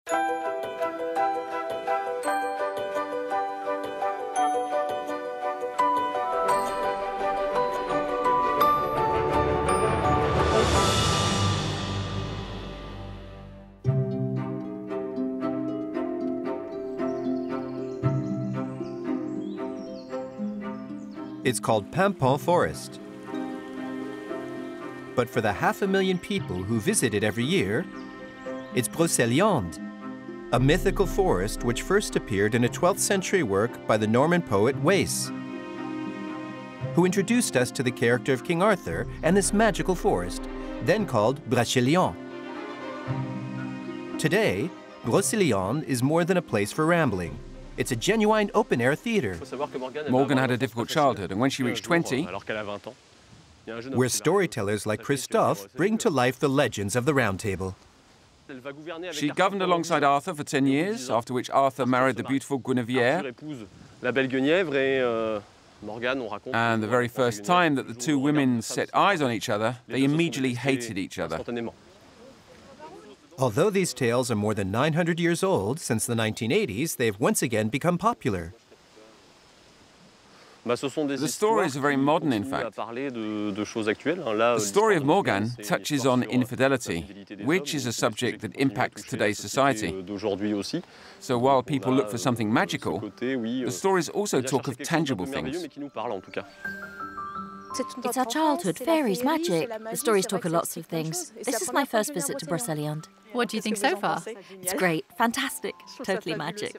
It's called Pimpon Forest. But for the 500,000 people who visit it every year, it's Brocéliande, a mythical forest which first appeared in a 12th century work by the Norman poet Wace, who introduced us to the character of King Arthur and this magical forest, then called Brocéliande. Today, Brocéliande is more than a place for rambling. It's a genuine open-air theater. Morgan had a difficult childhood, and when she reached 20, where storytellers like Christophe bring to life the legends of the Round Table. She governed alongside Arthur for 10 years, after which Arthur married the beautiful Guinevere. And the very first time that the two women set eyes on each other, they immediately hated each other. Although these tales are more than 900 years old, since the 1980s, they've once again become popular. The stories are very modern, in fact. The story of Morgan touches on infidelity, which is a subject that impacts today's society. So while people look for something magical, the stories also talk of tangible things. It's our childhood, fairies, magic. The stories talk of lots of things. This is my first visit to Brocéliande. What do you think so far? It's great, fantastic, totally magic.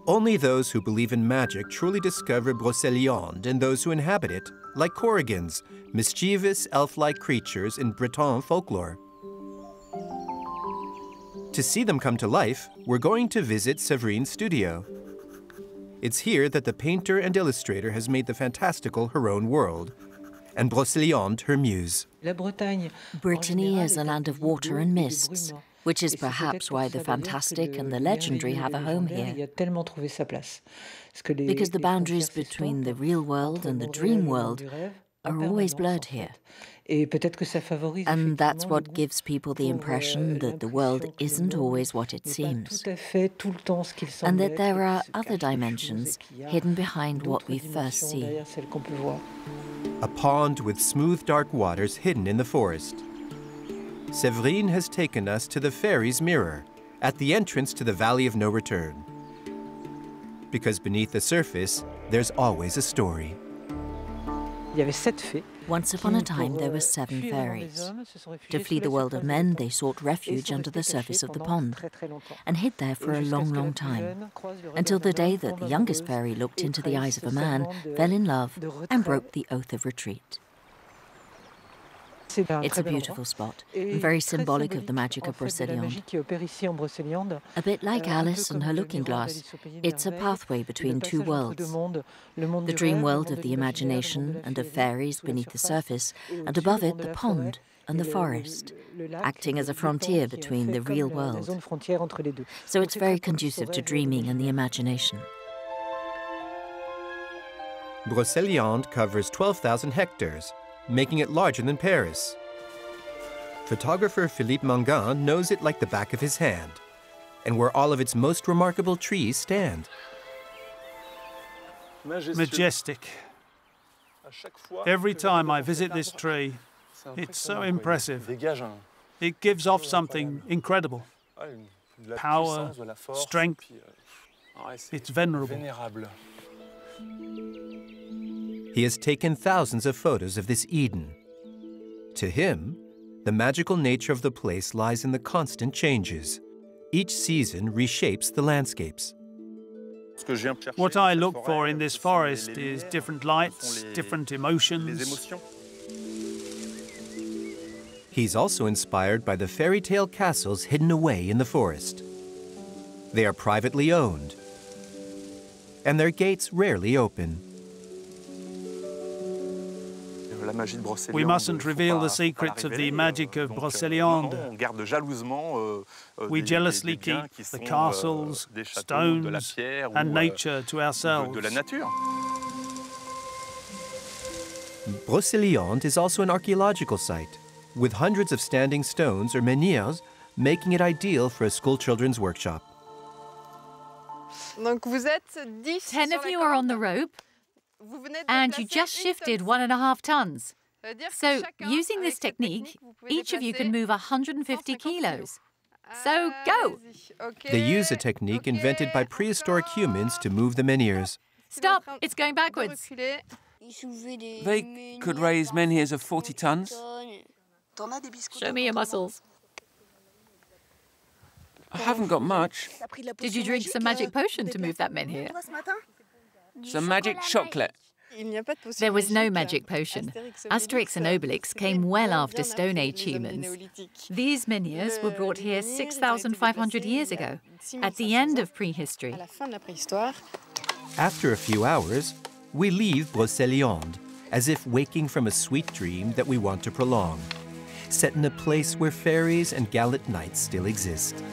Only those who believe in magic truly discover Brocéliande, and those who inhabit it, like Korrigans, mischievous elf-like creatures in Breton folklore. To see them come to life, we're going to visit Séverine's studio. It's here that the painter and illustrator has made the fantastical her own world, and Brocéliande her muse. Brittany is a land of water and mists, which is perhaps why the fantastic and the legendary have a home here. Because the boundaries between the real world and the dream world are always blurred here. And that's what gives people the impression that the world isn't always what it seems, and that there are other dimensions hidden behind what we first see. A pond with smooth, dark waters hidden in the forest. Séverine has taken us to the fairies' mirror, at the entrance to the Valley of No Return. Because beneath the surface, there's always a story. Once upon a time, there were 7 fairies. To flee the world of men, they sought refuge under the surface of the pond and hid there for a long, long time, until the day that the youngest fairy looked into the eyes of a man, fell in love, and broke the oath of retreat. It's a beautiful spot, and very symbolic of the magic of Brocéliande. A bit like Alice and her looking glass, it's a pathway between two worlds. The dream world of the imagination and of fairies beneath the surface, and above it the pond and the forest, acting as a frontier between the real world. So it's very conducive to dreaming and the imagination. Brocéliande covers 12,000 hectares, making it larger than Paris. Photographer Philippe Manguin knows it like the back of his hand, and where all of its most remarkable trees stand. Majestic. Every time I visit this tree, it's so impressive. It gives off something incredible. Power, strength. It's venerable. He has taken thousands of photos of this Eden. To him, the magical nature of the place lies in the constant changes. Each season reshapes the landscapes. What I look for in this forest is different lights, different emotions. He's also inspired by the fairy tale castles hidden away in the forest. They are privately owned, and their gates rarely open. We mustn't reveal the secrets of the magic of Brocéliande. We jealously keep the castles, stones, and nature to ourselves. Brocéliande is also an archaeological site, with hundreds of standing stones or menhirs making it ideal for a schoolchildren's workshop. 10 of you are on the rope, and you just shifted 1.5 tons. So, using this technique, each of you can move 150 kilos. So, go! They use a technique invented by prehistoric humans to move the menhirs. Stop! It's going backwards. They could raise menhirs of 40 tons. Show me your muscles. I haven't got much. Did you drink some magic potion to move that menhir? Some magic chocolate. There was no magic potion. Asterix and Obelix came well after Stone Age humans. These menhirs were brought here 6,500 years ago, at the end of prehistory. After a few hours, we leave Brocéliande, as if waking from a sweet dream that we want to prolong, set in a place where fairies and gallant knights still exist.